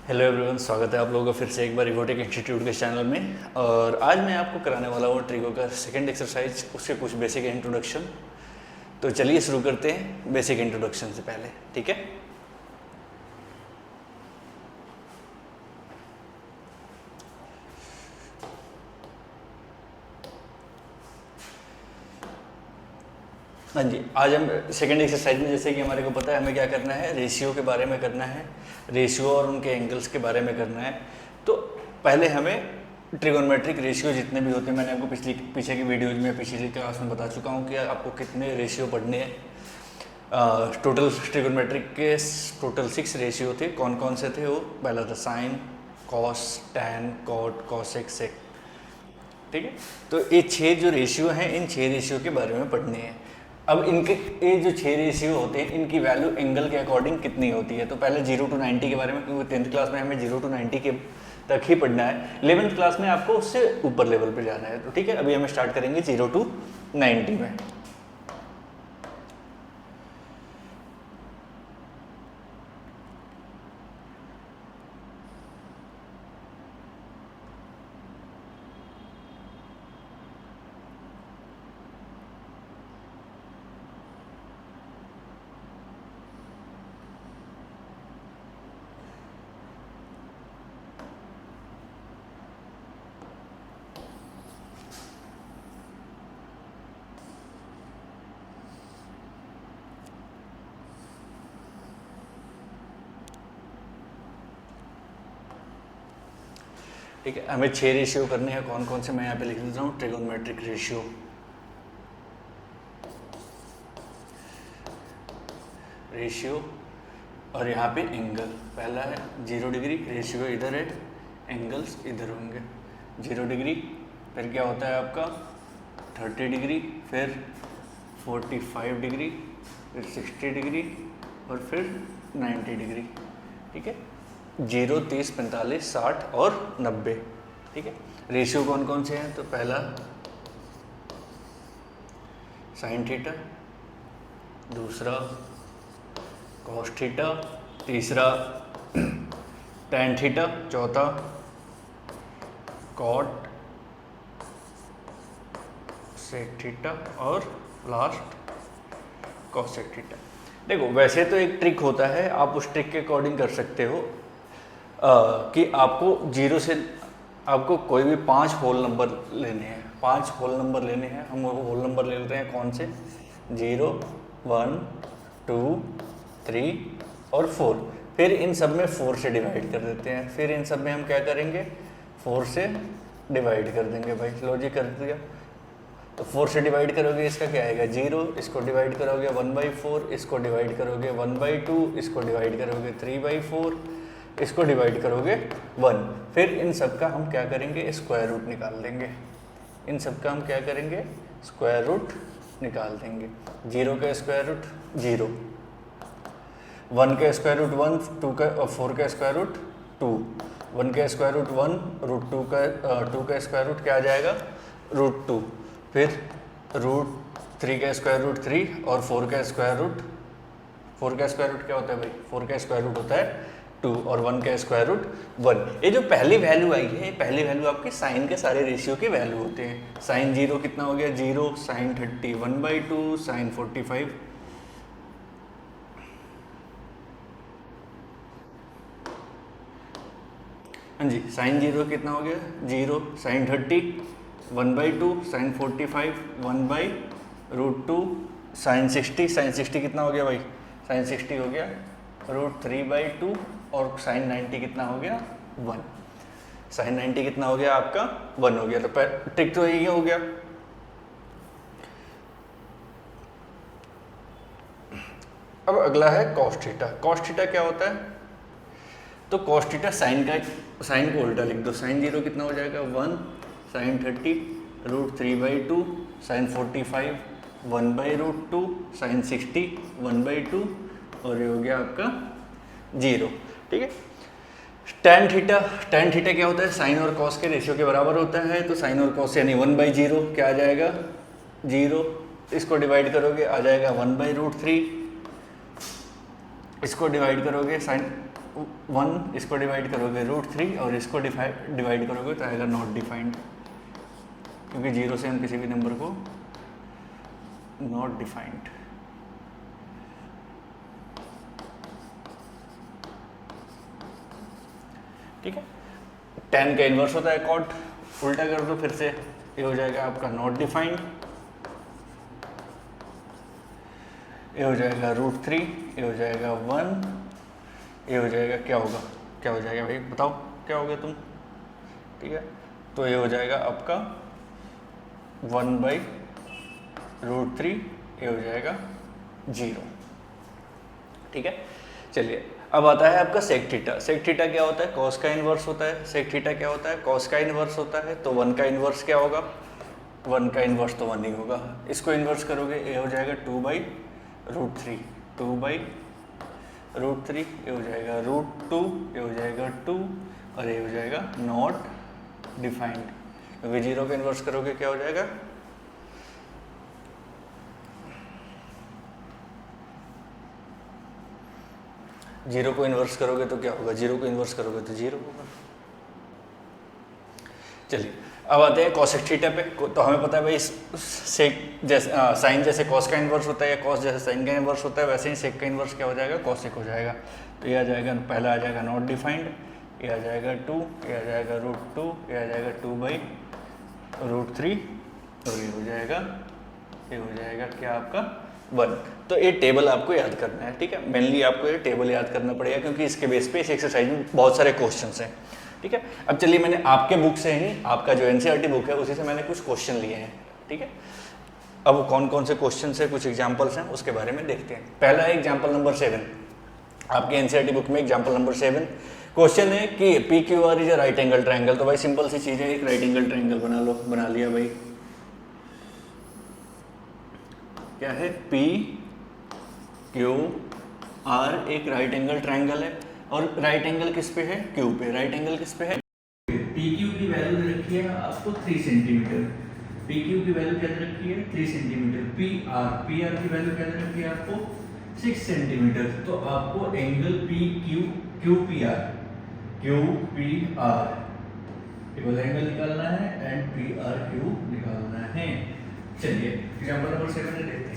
Hello everyone, स्वागत है आप लोगों का फिर से एक बार रिवोटेक इंस्टीट्यूट के चैनल में। और आज मैं आपको कराने वाला हूँ ट्रिगो का सेकंड एक्सरसाइज, उसके कुछ बेसिक इंट्रोडक्शन। तो चलिए शुरू करते हैं बेसिक इंट्रोडक्शन से पहले, ठीक है। हाँ जी, आज हम सेकंड एक्सरसाइज में, जैसे कि हमारे को पता है हमें क्या करना है, रेशियो के बारे में करना है, रेशियो और उनके एंगल्स के बारे में करना है। तो पहले हमें ट्रिगोनोमेट्रिक रेशियो जितने भी होते हैं, मैंने आपको पीछे की वीडियोज में, पिछली क्लास में बता चुका हूँ कि आपको कितने रेशियो पढ़ने हैं। टोटल ट्रिगोनोमेट्रिक के टोटल 6 रेशियो थे। कौन कौन से थे वो? पहला था sine, cos, tan, cot, cosec, sec, ठीक है। तो ये 6 जो रेशियो हैं, इन 6 रेशियो के बारे में पढ़ने हैं। अब इनके ये जो 6 रेशियो होते हैं, इनकी वैल्यू एंगल के अकॉर्डिंग कितनी होती है। तो पहले 0 to 90 के बारे में, क्योंकि 10th क्लास में हमें 0 to 90 के तक ही पढ़ना है। 11th क्लास में आपको उससे ऊपर लेवल पे जाना है। तो ठीक है, अभी हम स्टार्ट करेंगे 0 to 90 में। ठीक है, हमें 6 रेशियो करने हैं। कौन कौन से मैं यहाँ पे लिख देता हूँ। ट्रिगोनोमेट्रिक रेशियो, और यहाँ पे एंगल। पहला है 0 डिग्री, रेशियो इधर है, एंगल्स इधर होंगे। 0 डिग्री, फिर क्या होता है आपका 30 डिग्री, फिर 45 डिग्री, फिर 60 डिग्री, और फिर 90 डिग्री। ठीक है, 0, 30, 45, 60 और 90। ठीक है, रेशियो कौन कौन से हैं? तो पहला साइन थीटा, दूसरा कॉस थीटा, तीसरा टैन थीटा, चौथा कॉट सेक थीटा, और लास्ट कॉसेक थीटा। देखो, वैसे तो एक ट्रिक होता है, आप उस ट्रिक के अकॉर्डिंग कर सकते हो कि आपको 0 से आपको कोई भी 5 होल नंबर लेने हैं। 5 होल नंबर लेने हैं। हम वो होल नंबर ले लेते हैं कौन से? 0, 1, 2, 3 और 4। फिर इन सब में 4 से डिवाइड कर देते हैं। फिर इन सब में हम क्या करेंगे? 4 से डिवाइड कर देंगे। भाई लॉजिक कर दिया। तो 4 से डिवाइड करोगे, इसका क्या आएगा? 0। इसको डिवाइड करोगे 1/4, इसको डिवाइड करोगे 1/2, इसको डिवाइड करोगे 3/4, इसको डिवाइड करोगे 1। फिर इन सब का हम क्या करेंगे? स्क्वायर रूट निकाल देंगे। इन सब का हम क्या करेंगे? स्क्वायर रूट निकाल देंगे। 0 का स्क्वायर रूट 0, 1 का स्क्वायर रूट 1, 2 का और 4 का स्क्वायर रूट 2, 1 का स्क्वायर रूट 1, √2 का 2 का स्क्वायर रूट क्या आ जाएगा? √2। फिर √3 का स्क्वायर रूट 3, और 4 का स्क्वायर रूट, 4 का स्क्वायर रूट क्या होता है भाई? 4 का स्क्वायर रूट होता है 2, और 1 का स्क्वायर रूट 1। ये जो पहली वैल्यू आई है, ये पहली वैल्यू आपके साइन के सारे रेशियो की वैल्यू होते हैं। साइन 0 कितना हो गया? 0। साइन 30 1/2, साइन 45 हाँ जी, साइन 0 कितना हो गया? 0। साइन 30 1/2, साइन 45 1/√2, साइन 60, साइन 60 कितना हो गया भाई? साइन 60 हो गया √3/2, और साइन 90 कितना हो गया? 1। साइन 90 कितना हो गया आपका? 1 हो गया। तो ट्रिक तो यही हो गया। अब अगला है कॉस थीटा। कॉस थीटा क्या होता है? तो कॉस थीटा साइन को उल्टा लिख दो। साइन 0 कितना हो जाएगा? 1। साइन 30 √3/2, साइन 45 1/√2, साइन 60 1/2, और ये हो गया आपका 0। ठीक है। टैन थीटा क्या होता है? साइन और कॉस के रेशियो के बराबर होता है। तो साइन और कॉस यानी 1/0 क्या आ जाएगा? 0। इसको डिवाइड करोगे आ जाएगा 1/√3, इसको डिवाइड करोगे साइन 1, इसको डिवाइड करोगे √3 और इसको डिवाइड करोगे तो आएगा नॉट डिफाइंड, क्योंकि 0 से हम किसी भी नंबर को नॉट डिफाइंड। ठीक है, tan का इन्वर्स होता है कॉट, उल्टा कर दो फिर से, ये हो जाएगा आपका नॉट डिफाइंड, ये हो जाएगा √3, ये हो जाएगा 1, ये हो जाएगा क्या होगा, क्या हो जाएगा भाई बताओ, क्या हो गया तुम? ठीक है, तो ये हो जाएगा आपका 1/√3, ये हो जाएगा 0। ठीक है, चलिए अब आता है आपका सेक थीटा। सेक थीटा क्या होता है? कॉस का इन्वर्स होता है। सेक थीटा क्या होता है? कॉस का इन्वर्स होता है। तो 1 का इन्वर्स क्या होगा? 1 का इन्वर्स तो 1 ही होगा। इसको इन्वर्स करोगे ये हो जाएगा 2/√3, 2/√3, ये हो जाएगा √2, ये हो जाएगा 2 और ये हो जाएगा नॉट डिफाइंड, क्योंकि 0 का इन्वर्स करोगे क्या हो जाएगा? जीरो को इन्वर्स करोगे तो क्या होगा? 0 को इन्वर्स करोगे तो 0 होगा। चलिए अब आते हैं कॉसेक थीटा पे। तो हमें पता है भाई सेक जैसे साइन जैसे कॉस का इन्वर्स होता है या कॉस जैसे साइन का इन्वर्स होता है, वैसे ही सेक का इन्वर्स क्या हो जाएगा? कॉसेक हो जाएगा। तो ये आ जाएगा, पहला आ जाएगा नॉट डिफाइंड, ये आ जाएगा 2, ये आ जाएगा √2, ये आ जाएगा 2/√3 और ये हो जाएगा, ये हो जाएगा क्या आपका 1। तो ये टेबल आपको याद करना है। ठीक है, मेनली आपको ये टेबल याद करना पड़ेगा, क्योंकि इसके बेस पे इस एक्सरसाइज में बहुत सारे क्वेश्चंस हैं। ठीक है, अब चलिए मैंने आपके बुक से ही, आपका जो एनसीईआरटी बुक है उसी से मैंने कुछ क्वेश्चन लिए हैं। ठीक है, अब कौन कौन से क्वेश्चन है, कुछ एग्जाम्पल्स हैं, उसके बारे में देखते हैं। पहला है एग्जाम्पल नंबर 7, आपके एनसीईआरटी बुक में एग्जाम्पल नंबर 7 क्वेश्चन है कि PQR is a right angle triangle. तो भाई सिंपल सी चीज़ है, एक राइट एंगल ट्राइंगल बना लो। बना लिया भाई, क्या है? PQR एक राइट एंगल ट्राइंगल है, और राइट एंगल किस पे है? Q पे। राइट एंगल किस पे है? PQ की वैल्यू दे रखी है आपको 3 सेंटीमीटर। PQ की वैल्यू क्या दे रखी है? 3 सेंटीमीटर। PR की वैल्यू क्या दे रखी है आपको? 6 सेंटीमीटर। तो आपको एंगल QPR केवल एंगल निकालना है एंड PRQ निकालना है। चलिए एग्जांपल नंबर 7 में देखते हैं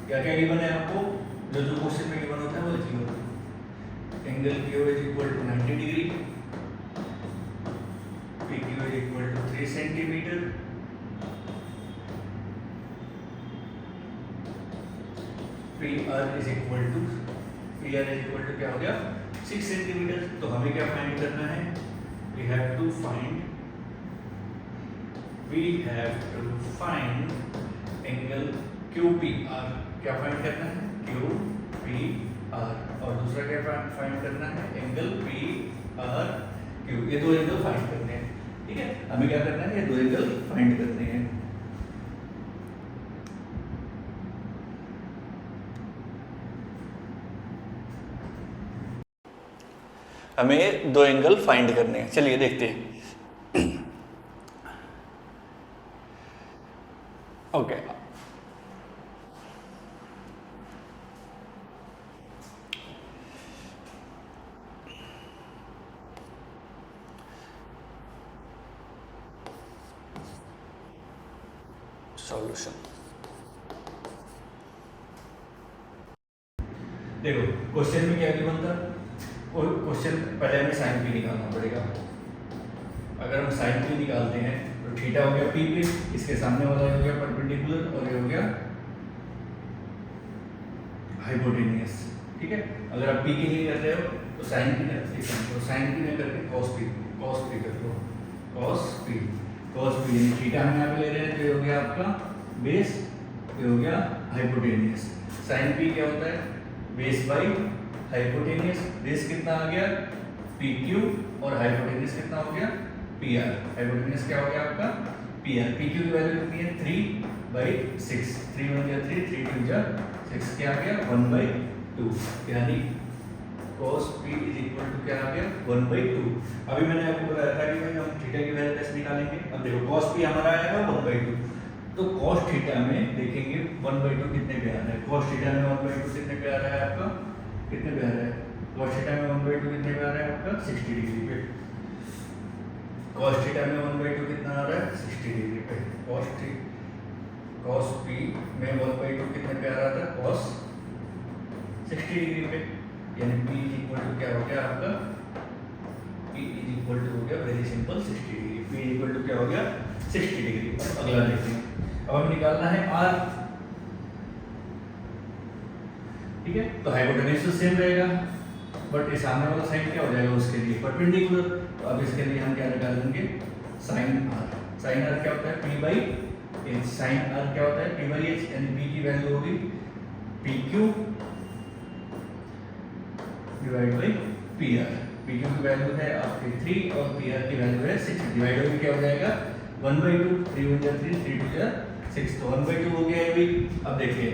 क्या क्या गिवन है आपको। जो क्वेश्चन में गिवन होता है वो लिखिए। Angle PO is equal to 90 degree, PQ is equal to 3 centimetre, PR is equal to क्या हो गया? 6 सेंटीमीटर। तो हमें क्या फाइंड करना है? We have to find angle QPR। क्या फाइंड करना है? QPR। और दूसरा क्या फाइंड करना है? Angle PRQ। ये दो एंगल फाइंड करने हैं। ठीक है, हमें क्या करना है? ये दो एंगल फाइंड करने हैं। हमें दो एंगल फाइंड करने हैं। चलिए देखते हैं। ओके, सॉल्यूशन देखो। क्वेश्चन में क्या गिवन था? क्वेश्चन पहले हमें साइन पी निकालना पड़ेगा। अगर हम साइन पी निकालते हैं तो थीटा हो गया पी पे, इसके सामने वाला हो गया परपेंडिकुलर और ये हो गया हाइपोटेनियस। ठीक है, अगर आप पी के लिए कर रहे हो तो साइन पी न करके कॉस पी कर लो। कॉस पी यानी थीटा हम यहाँ पे ले रहे हैं, तो ये हो गया आपका बेस, ये हो गया हाइपोटेनियस। साइन पी क्या होता है? Base by hypotenuse. बेस कितना आ गया? PQ और हाइपोटेनियस कितना हो गया? PR। हाइपोटेनियस क्या हो गया आपका? PR। PQ की वैल्यू कितनी है? 3/6। 3 1 जा 3, 3 2 जा 6, क्या आ गया? 1/2। यानी cos P is equal to क्या आ गया? 1/2। अभी मैंने आपको बताया था कि भाई हम थीटा की वैल्यू कैसे निकालेंगे। अब देखो cos P हमारा आएगा 1/2, तो cos थीटा में देखेंगे 1/2 कितने पे आ रहा है, cos थीटा में 1/2 कितने पे आ रहा है आपका, कितने पे आ रहा है, cos थीटा में 1/2 कितने पे आ रहा है आपका 60 डिग्री पे, cos थीटा में 1/2 कितना आ रहा है 60 डिग्री पे, cos p में 1/2 कितने पे आ रहा था cos 60 डिग्री पे, यानी p इक्वल टू क्या हो गया आपका, p इक्वल टू हो गया very simple 60 degree, p equal to क्या हो गया 60 डिग्री। अगला देखते हैं, अब हमें निकालना है r, ठीक है, तो हाइपोटेन्यूज तो सेम रहेगा बट ये सामने वाला साइड क्या हो जाएगा उसके लिए परपेंडिकुलर, तो अब इसके लिए हम क्या निकालेंगे sin r, sin r क्या होता है p by H, sin r क्या होता है p बाई एच, यानी p की वैल्यू होगी pq divide by pr, pq की वैल्यू है आपकी 3 और pr की वैल्यू है 6, डिवाइड होकर क्या हो जाएगा 1/2, 3 1 3 3 2 6, तो 1/2 हो गया है भाई। अब देखिए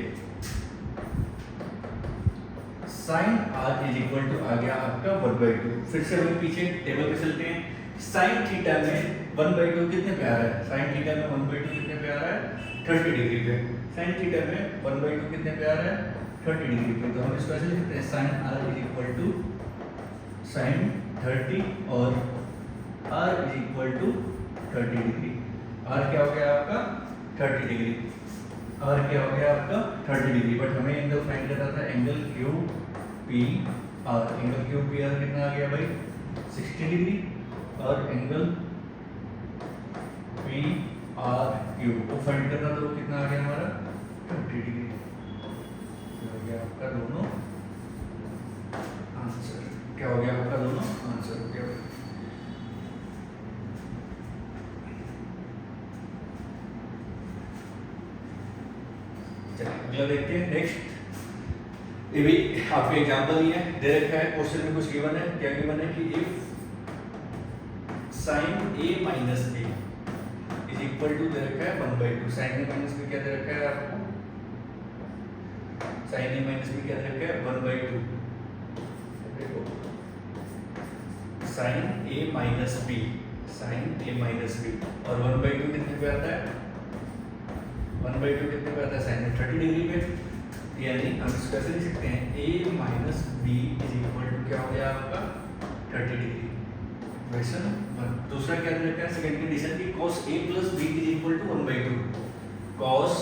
sin r is equal to आ गया आपका 1/2, फिर से वही पीछे टेबल पे चलते हैं, sin थीटा में 1/2 कितने पे आ रहा है, sin थीटा में 1/2 कितने पे आ रहा है 30 डिग्री पे, sin थीटा में 1/2 कितने पे आ रहा है 30 डिग्री पे, तो हम इसको ऐसे लिख सकते हैं sin r is equal to sin 30 और r is equal to 30 degree, r क्या हो गया आपका 30 डिग्री, r क्या हो गया आपका 30 डिग्री, बट हमें एंगल फाइंड करना था, angle Q P R, angle Q P R कितना आ गया भाई 60 डिग्री, और एंगल पी आर क्यू को फाइंड करना, तो कितना आ गया हमारा 30 डिग्री, हो गया आपका दोनों आंसर, क्या हो गया आपका दोनों आंसर हो गया। चलिए अगला देखते हैं, नेक्स्ट ये भी आपके एग्जांपल ही है, दे रखा है क्वेश्चन में कुछ गिवन है, क्या गिवन है कि if sin a minus b is equal to दे रखा है 1/2, sin a minus b क्या दे रखा है आपको, sin a minus b क्या दे रखा है 1/2, देखो sin a minus b, sin a minus b और 1/2 कितने पे आता है, 1/2 कितने पे आता है sin में 30 डिग्री पे, यानी हम इसको ऐसे लिख सकते हैं a minus B is equal to क्या हो गया आपका 30 डिग्री, क्वेश्चन 1। दूसरा क्या दे रखा है सेकंड कंडीशन की cos a plus b is equal to 1/2, cos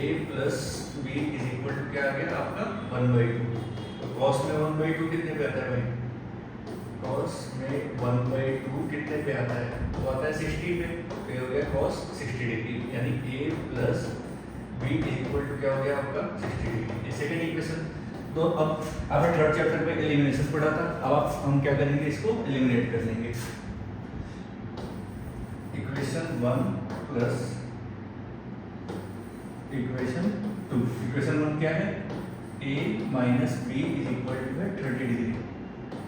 a plus b is equal to क्या आ गया आपका 1/2, तो cos में 1/2 कितने पे आता है भाई, cos में 1/2 कितने पे आता है, तो आता है 60 पे, तो ये हो गया cos 60 डिग्री, यानी a plus b is equal to क्या हो गया आपका 60 डिग्री, ये सेकंड इक्वेशन। तो अब आपने थर्ड चैप्टर में एलिमिनेशन पढ़ा था, अब हम क्या करेंगे इसको एलिमिनेट कर लेंगे, इक्वेशन 1 प्लस इक्वेशन 2, इक्वेशन 1 क्या है a minus B is equal to है 30 डिग्री,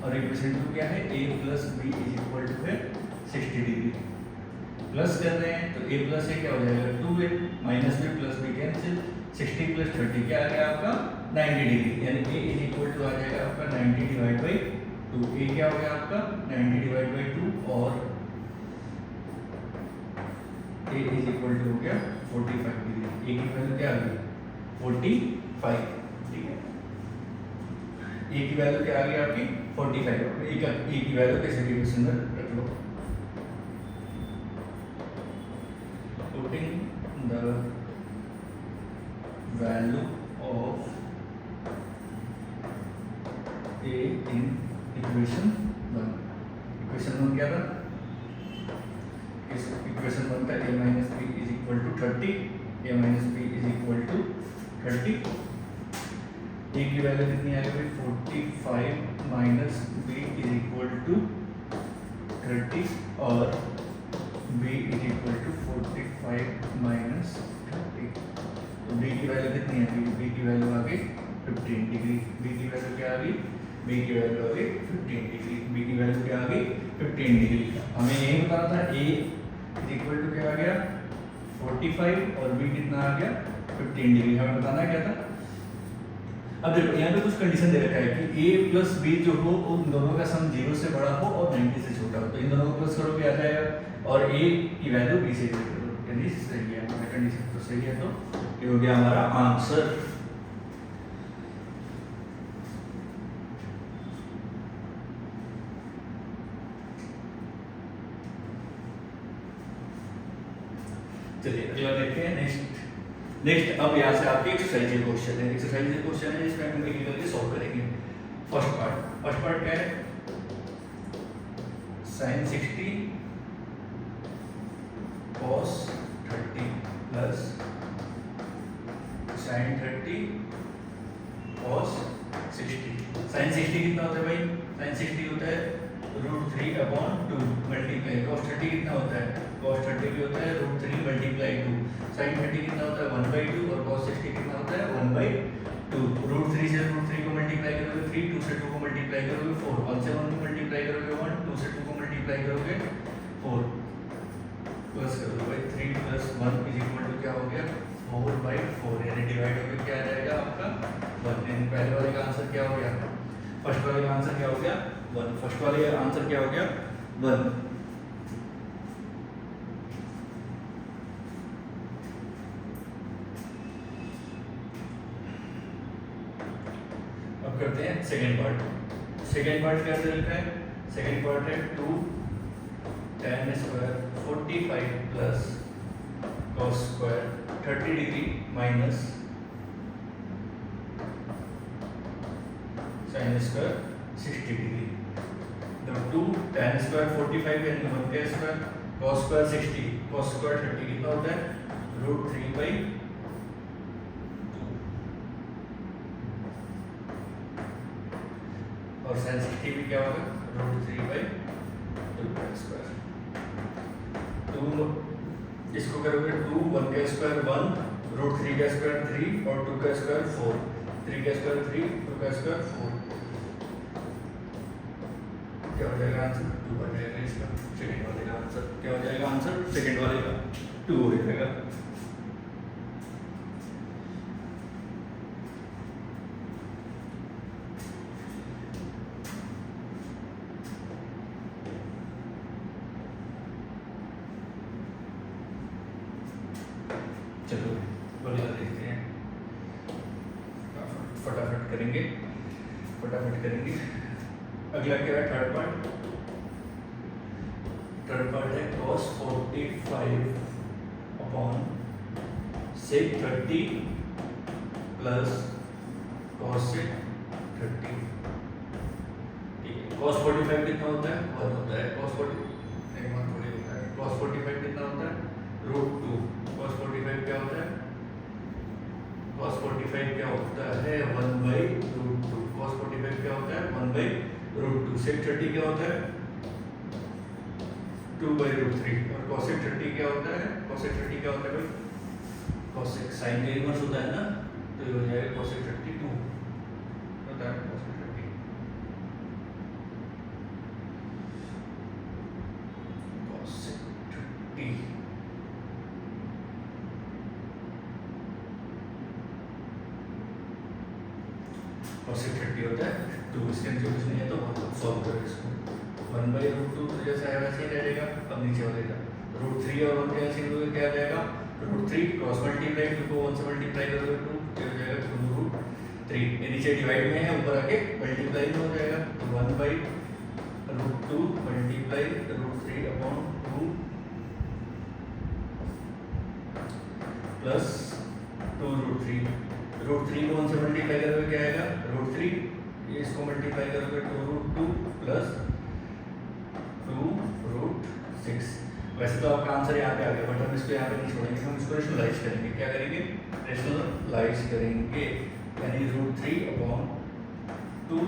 और इक्वेशन 2 क्या है a plus b is equal to है 60 डिग्री, प्लस कर रहे हैं तो a प्लस a क्या हो जाएगा 2a, minus b plus b cancel, 60 plus 30 क्या आ गया आपका 90 डिग्री, यानी a इज इक्वल टू आ जाएगा आपका 90 डिवाइड बाई 2, a क्या हो गया आपका 90 डिवाइड बाई 2 और a इज इक्वल टू हो गया 45 डिग्री, a की वैल्यू क्या आ गई 45, ठीक है, a की वैल्यू क्या आ गई आपकी 45, a की वैल्यू कैसे इक्वेशन में रख लो, putting the value of a in equation 1, equation 1 क्या था, इस इक्वेशन 1 था a minus B is equal to 30, a minus B is equal to 30, a की वैल्यू कितनी आ गई 45 minus b is equal to 30 और b is equal to 45 minus 30, तो b की वैल्यू कितनी आ गई, b की वैल्यू आ गई 15 डिग्री, b की वैल्यू क्या आ गई, b की वैल्यू आ गई 15 डिग्री, b की वैल्यू क्या आ गई 15 डिग्री। हमें यही बताना था a इज इक्वल टू क्या आ गया 45 और b कितना आ गया 15 डिग्री, हमें बताना क्या था। अब देखो यहाँ पे कुछ कंडीशन दे रखा है कि a प्लस b जो हो उन दोनों का सम 0 से बड़ा हो और 90 से छोटा हो, तो इन दोनों को प्लस करो क्या आ जाएगा, और a की वैल्यू b से यानी सही है, हमारा कंडीशन तो सही है, तो ये हो गया हमारा आंसर। चलिए अगला देखते हैं। नेक्स्ट अब यहाँ से आपके एक्सरसाइज क्वेश्चन है, एक्सरसाइज क्वेश्चन है जिसमें हम एक करके सॉल्व करेंगे। फर्स्ट पार्ट क्या है, sin 60 cos 30 plus sin 30 cos 60। sin 60 कितना होता है भाई, sin 60 होता है √3/2 मल्टीप्लाई cos 30 कितना होता है, cos 30 भी होता है √3 मल्टीप्लाई 2। sin 30 कितना होता है 1/2 और cos 60 कितना होता है 1/2। √3 से √3 को मल्टीप्लाई करोगे 3, 2 से 2 को मल्टीप्लाई करोगे 4, 1 से 1 को मल्टीप्लाई करोगे 1, 2 से 2 को मल्टीप्लाई करोगे 4, प्लस करोगे भाई 3 + 1 = क्या हो गया 4/4, यानी डिवाइड होकर क्या आ जाएगा आपका 1। यानी पहले वाले का आंसर क्या हो गया, फर्स्ट वाले का आंसर क्या हो गया 1, फर्स्ट वाले का आंसर क्या हो गया 1। अब करते हैं सेकंड पार्ट। सेकंड पार्ट क्या लिखा है, सेकंड पार्ट है 2 tan square 45 plus cos square 30 degree minus sin square 60 degree. तो 2 tan स्क्वायर 45 यानी 1 का square, cos square 60, cos square 30 कितना होता है √3/2 और sin 60 भी क्या होगा √3/2 का स्क्वायर। तो इसको करोगे 2, 1 का स्क्वायर 1, √3 का स्क्वायर 3 और 2 का स्क्वायर 4, 3 का स्क्वायर 3, 2 का स्क्वायर 4, क्या हो जाएगा आंसर 2 हो जाएगा। इसका सेकंड वाले का आंसर क्या हो जाएगा, आंसर सेकंड वाले का 2 हो जाएगा। चलो बढ़िया देखते हैं, फटाफट करेंगे। अगला क्या है थर्ड पार्ट है cos 45 upon sec 30 plus cos sec 30। cos 45 कितना होता है 1 होता है, cos 45 कितना होता है √2। cos 45 क्या होता है, cos 45 क्या होता है 1/√2। cos 45 क्या होता है 1/√2। sec 30 क्या होता है 2/√3 और cos sec 30 क्या होता है, cos sec 30 क्या होता है भाई cos sec sin का इनवर्स होता है ना, तो ये हो जाएगा cos sec 30 2 होता है cos sec 30 cos sec 30 cos sec 30 होता है 2। इसके नीचे कुछ नहीं है तो हम सॉल्व करें इसको। 1/√2 तो जैसा है वैसे ही रहेगा। अब नीचे वाले का √3 और 1 का एलसीएम लोगे क्या आ जाएगा √3 क्रॉस मल्टीप्लाई 2 को 1 से मल्टीप्लाई करोगे 2 क्या हो जाएगा 2√3। ये नीचे डिवाइड में है, ऊपर आके मल्टीप्लाई में हो जाएगा तो 1/√2 मल्टीप्लाई √3/2 प्लस 2√3। √3 को 1 से मल्टीप्लाई करोगे क्या आएगा √3, ये इसको मल्टीप्लाई करोगे 2√2 प्लस 2√6। वैसे तो आपका आंसर यहाँ पे आ गया, बट हम इसको यहाँ पे नहीं छोड़ेंगे, हम इसको रेशनलाइज करेंगे। क्या करेंगे रेशनलाइज करेंगे, यानी √3/2√2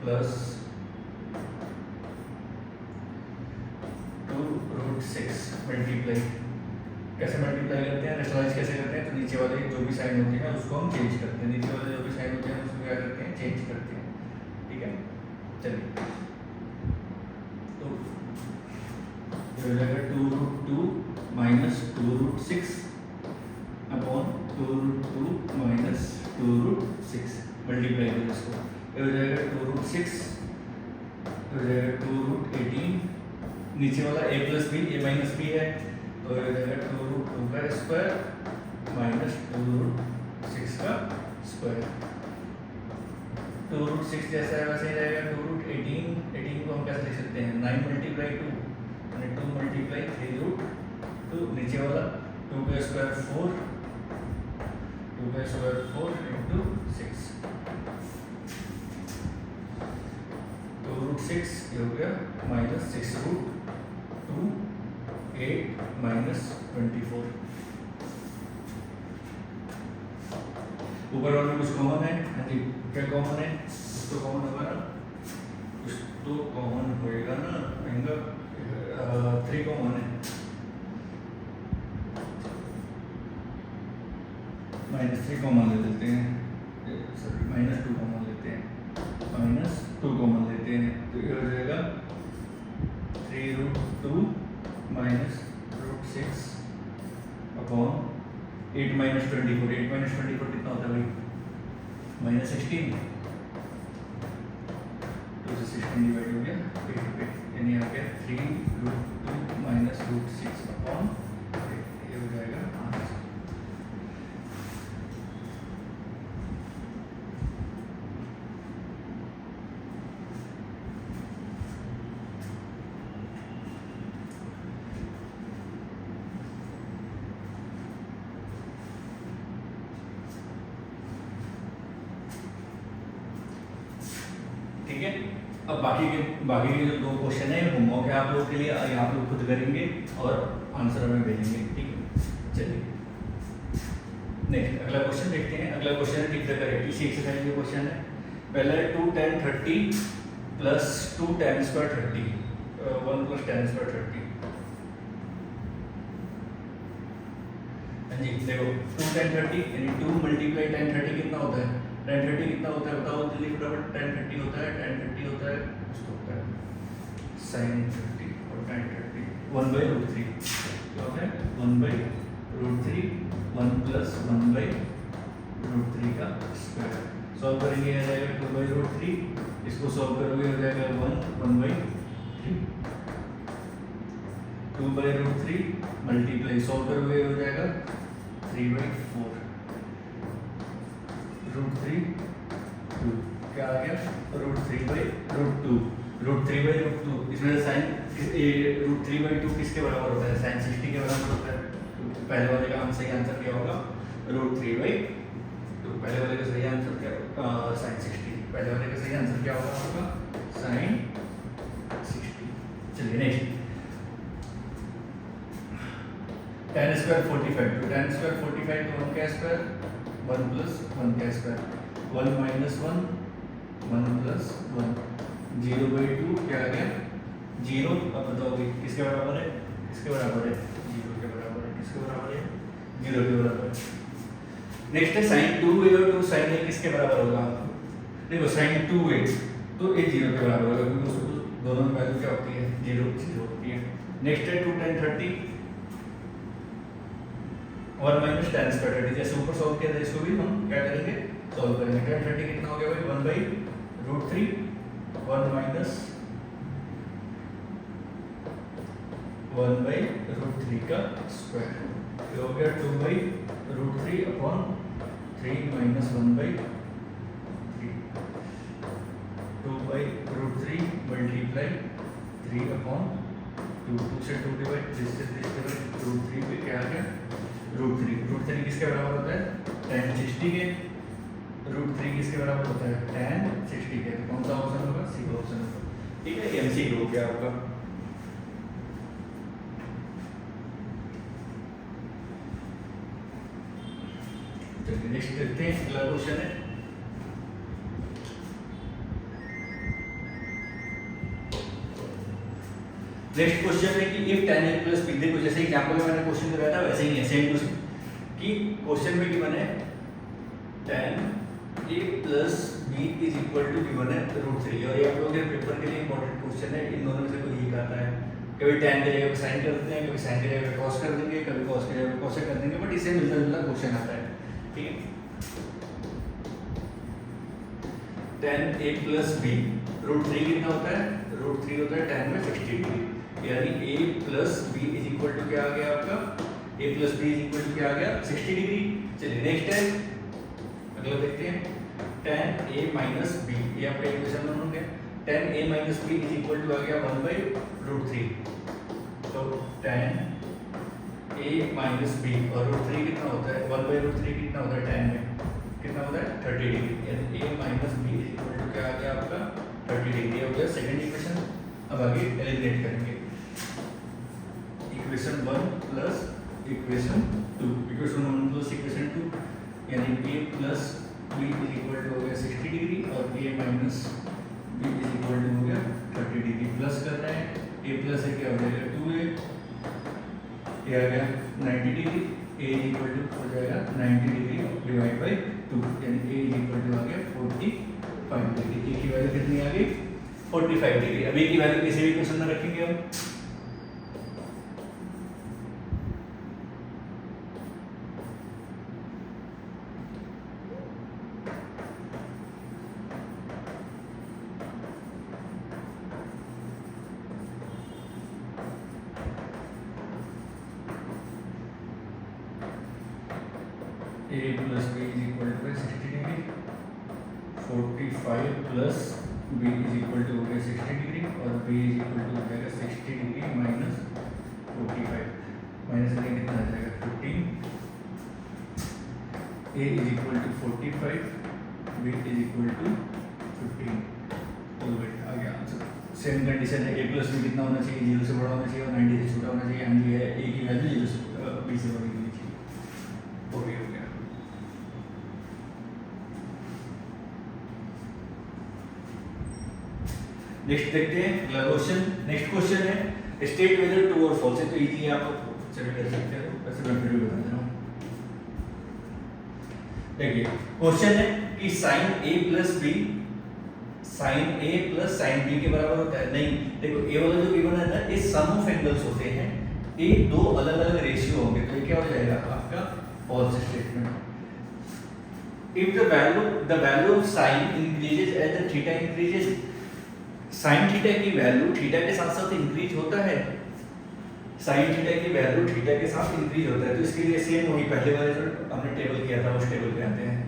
प्लस 2√6 मल्टीप्लाई। कैसे मल्टीप्लाई करते हैं, रेशनलाइज कैसे करते हैं, तो नीचे वाले जो भी साइन होते हैं उसको हम चेंज करते हैं, नीचे वाले जो भी साइन होते हैं उसको क्या करते हैं चेंज करते हैं। ठीक है चलिए, तो ये हो जाएगा 2√2 माइनस 2√6 अपॉन 2√2 माइनस 2√6 मल्टीप्लाई करें इसको, ये हो जाएगा 2√6, हो जाएगा 2√18, नीचे वाला a plus b a minus b है तो ये हो जाएगा 2√2 का स्क्वायर माइनस 2√6 का स्क्वायर। 2√6 जैसा है वैसे ही रहेगा। 2√18 को हम कैसे लिख सकते हैं 9 × 2 यानी 2 × 3√2, नीचे वाला 2 का स्क्वायर 4, 2 का स्क्वायर 4 × 6, 2√6 ये हो गया माइनस 6√2, 8 माइनस 24। ऊपर वाले कुछ कॉमन है? हाँ जी, क्या कॉमन है? कुछ तो कॉमन होगा ना, कुछ तो कॉमन होएगा ना, महंगा 3 कॉमन है, -3 कॉमन ले लेते हैं, सॉरी -2 कॉमन लेते हैं, -2 कॉमन लेते हैं, तो ये हो जाएगा 3√2 माइनस √6 अपॉन 8 माइनस 24। 8 माइनस 24 कितना होता है भाई? -16। 2 से 16 डिवाइड हो गया 8 पे, यानी आ गया 3√2 माइनस √6 अपॉन 8, ये हो जाएगा आंसर। ठीक है, अब बाकी के जो 2 क्वेश्चन है होमवर्क है आप लोगों के लिए, ये आप लोग खुद करेंगे और आंसर हमें भेजेंगे। ठीक है, चलिए नेक्स्ट अगला क्वेश्चन देखते हैं। अगला क्वेश्चन है टिक द करेक्ट, इसी एक्सरसाइज में क्वेश्चन है। पहला है 2 tan 30 plus 2 tan square 30, 1 plus tan square 30। हाँ जी देखो 2 tan 30 यानी 2 × tan 30 कितना होता है? tan 30 कितना होता है बताओ जल्दी फटाफट। tan 30 होता है, tan 30 होता है कुछ तो होता है sin 30 और tan 30 1/√3 क्या होता है? 1/√3, 1 प्लस 1/√3 का स्क्वायर। सॉल्व करेंगे आ जाएगा 2/√3, इसको सॉल्व करोगे हो जाएगा 1/3, 2/√3 मल्टीप्लाई सॉल्व करोगे हो जाएगा 3/4, √3 2 क्या आ गया? √3/√2, √3/√2 इसमें साइन √3/2 किसके बराबर होता है? साइन 60 के बराबर होता है। तो पहले वाले का हम सही आंसर क्या होगा? √3/2। पहले वाले का सही आंसर क्या होगा? साइन 60। पहले वाले का सही आंसर क्या होगा आपका? साइन 60। चलिए नेक्स्ट tan स्क्वायर 45, तो tan स्क्वायर 45 तो 1 का स्क्वायर 1 प्लस 1 का स्क्वायर, 1 माइनस 1 1 प्लस 1, 0/2 क्या आ गया? 0। अब बताओगे किसके बराबर है? किसके बराबर है? 0 के बराबर है। किसके बराबर है? 0 के बराबर है। नेक्स्ट है sin 2a और 2 sin a किसके बराबर होगा? देखो sin 2a तो a 0 के बराबर होगा क्योंकि उसको दोनों में वैल्यू क्या होती है? 0 होती है। नेक्स्ट है 2 tan 30 1 माइनस tan स्क्वायर 30, जैसे ऊपर सॉल्व किया था इसको भी हम क्या करेंगे? सॉल्व करेंगे। tan 30 कितना हो गया भाई? 1/√3, 1 माइनस 1/√3 का स्क्वायर, ये हो गया 2/√3 अपॉन 3 माइनस 1/3, 2/√3 मल्टीप्लाई 3 अपॉन 2, 2 से 2 डिवाइड, 3 से 3 डिवाइड, √3 पे क्या आ गया? √3 किसके बराबर होता है? tan 60 के। √3 किसके बराबर होता है? tan 60 के। तो कौन सा ऑप्शन होगा? सी ऑप्शन होगा। ठीक है, एमसीक्यू हो गया आपका। चलिए नेक्स्ट देखते हैं, अगला क्वेश्चन है नेक्स्ट क्वेश्चन है कि if tan a plus b, देखो जैसे एग्जांपल में मैंने क्वेश्चन कराया था वैसे ही है, सेम टू सेम कि क्वेश्चन में गिवन है tan a plus b is equal to given है √3, और ये आप लोगों के पेपर के लिए इंपॉर्टेंट क्वेश्चन है। इन दोनों में से कोई एक आता है, कभी tan की जगह साइन कर देते हैं, कभी साइन की जगह cos कर देंगे, कभी cos की जगह cos कर देंगे, बट इससे मिलता जुलता क्वेश्चन आता है। ठीक है, tan a प्लस b √3 कितना होता है? √3 होता है tan में 60 डिग्री, यानी a plus b is equal to क्या आ गया आपका, a plus b is equal to क्या आ गया 60 डिग्री। चलिए नेक्स्ट है, अगला देखते हैं tan a माइनस बी, ये आपका इक्वेशन नंबर हो गया। tan a minus B is equal to आ गया 1/√3। तो tan a माइनस बी और √3 कितना होता है, 1/√3 कितना होता है tan में, कितना होता है 30 डिग्री। यानी a minus B is equal to क्या आ गया आपका 30 डिग्री हो गया सेकंड इक्वेशन। अब आगे एलिमिनेट करेंगे, equation 1 plus equation 2, equation 1 plus equation 2, यानी a plus b is equal to हो गया 60 डिग्री और a minus B is equal to हो गया 30 डिग्री। प्लस कर रहे हैं, a प्लस है क्या हो जाएगा 2a, ये आ गया 90 degree, a is equal to हो जाएगा 90 डिग्री डिवाइड बाय 2, यानी a इज इक्वल टू आ गया 45 डिग्री। a की वैल्यू कितनी आ गई 45 डिग्री। अब a की वैल्यू किसी भी क्वेश्चन में रखेंगे हम, a plus b is equal to 60 degree, 45 plus b is equal to हो गया 60 डिग्री और बी इज इक्वल टू हो जाएगा 60 डिग्री माइनस 45, माइनस में कितना आ जाएगा 15, a is equal to 45, b is equal to 15। तो बेटा आ गया आंसर। सेम कंडीशन है, a प्लस बी कितना होना चाहिए 0 से बड़ा होना चाहिए और 90 से छोटा होना चाहिए, एंड ये है a की वैल्यू 0 से b से बड़ी होनी चाहिए। वो भी हो गया। नेक्स्ट देखते हैं अगला क्वेश्चन। नेक्स्ट क्वेश्चन है स्टेट वेदर ट्रू और फॉल्स है, तो इजी है, आप चलिए कर सकते हो, वैसे मैं फिर भी बता दे रहा हूं। देखिए क्वेश्चन है कि sin a plus b sin a plus sin b के बराबर होता है। नहीं, देखो a वाला जो गिवन है ना, ये सम ऑफ एंगल्स होते हैं, ये दो अलग अलग रेशियो होंगे, तो ये क्या हो जाएगा आपका false statement. If the value of sin increases as the theta increases, sine theta की वैल्यू थीटा के साथ साथ इंक्रीज होता है, साइन थीटा की वैल्यू थीटा के साथ इंक्रीज होता है। तो इसके लिए सेम वही पहले वाले जो हमने टेबल किया था उस टेबल पे आते हैं।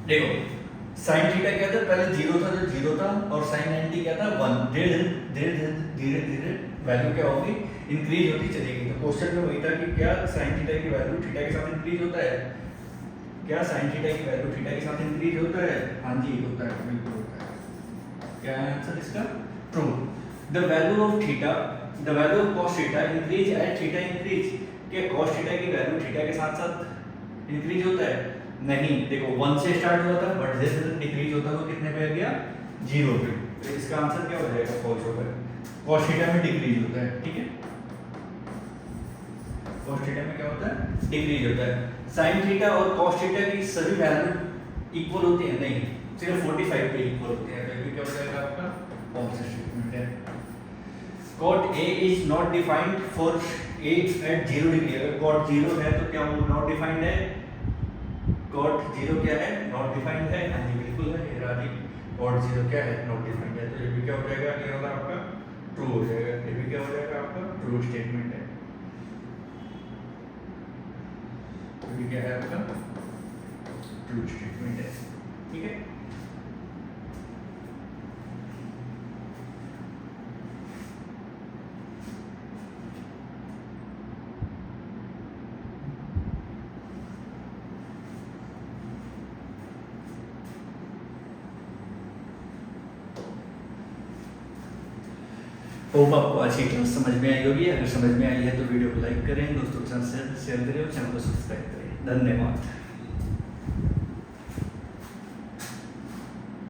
देखो साइन थीटा क्या था, पहले 0 था, जो 0 था, और साइन 90 क्या था 1। धीरे धीरे वैल्यू क्या होगी इंक्रीज होती चलेगी। तो क्वेश्चन में वही था कि क्या साइन थीटा की वैल्यू थीटा के साथ इंक्रीज होता है, क्या sin थीटा की वैल्यू थीटा के साथ इंक्रीज होता है? हाँ जी होता है, बिल्कुल होता है। क्या है आंसर इसका? True. The value of theta, the value of cos theta increase at theta increase, क्या cos थीटा की वैल्यू थीटा के साथ साथ इंक्रीज होता है? नहीं, देखो 1 से स्टार्ट हुआ था बट जैसे डिक्रीज होता है वो कितने पे आ गया 0 पे। तो इसका आंसर क्या हो जाएगा फॉल्स होगा। cos थीटा में डिक्रीज होता है, ठीक है, cos थीटा में क्या होता है डिक्रीज होता है। sin थीटा और cos थीटा की सभी वैल्यू इक्वल होती है? नहीं, सिर्फ 45 पे इक्वल होते हैं। तो ये क्या हो जाएगा आपका फॉल्स स्टेटमेंट है। cot A is not defined for A at 0 degree. अगर cot 0 है तो क्या वो नॉट डिफाइंड है? cot 0 क्या है? नॉट डिफाइंड है। हाँ जी बिल्कुल है, ये राजी cot 0 क्या है? नॉट डिफाइंड है। तो ये भी क्या हो जाएगा, ये होगा आपका ट्रू हो जाएगा। ये भी क्या हो जाएगा आपका ट्रू स्टेटमेंट है। ये क्या है आपका ट्रू स्टेटमेंट है, ठीक है। होप आपको आज की क्लास समझ में आई होगी। अगर समझ में आई है तो वीडियो को लाइक करें, दोस्तों के साथ शेयर करें और चैनल को सब्सक्राइब करें। धन्यवाद।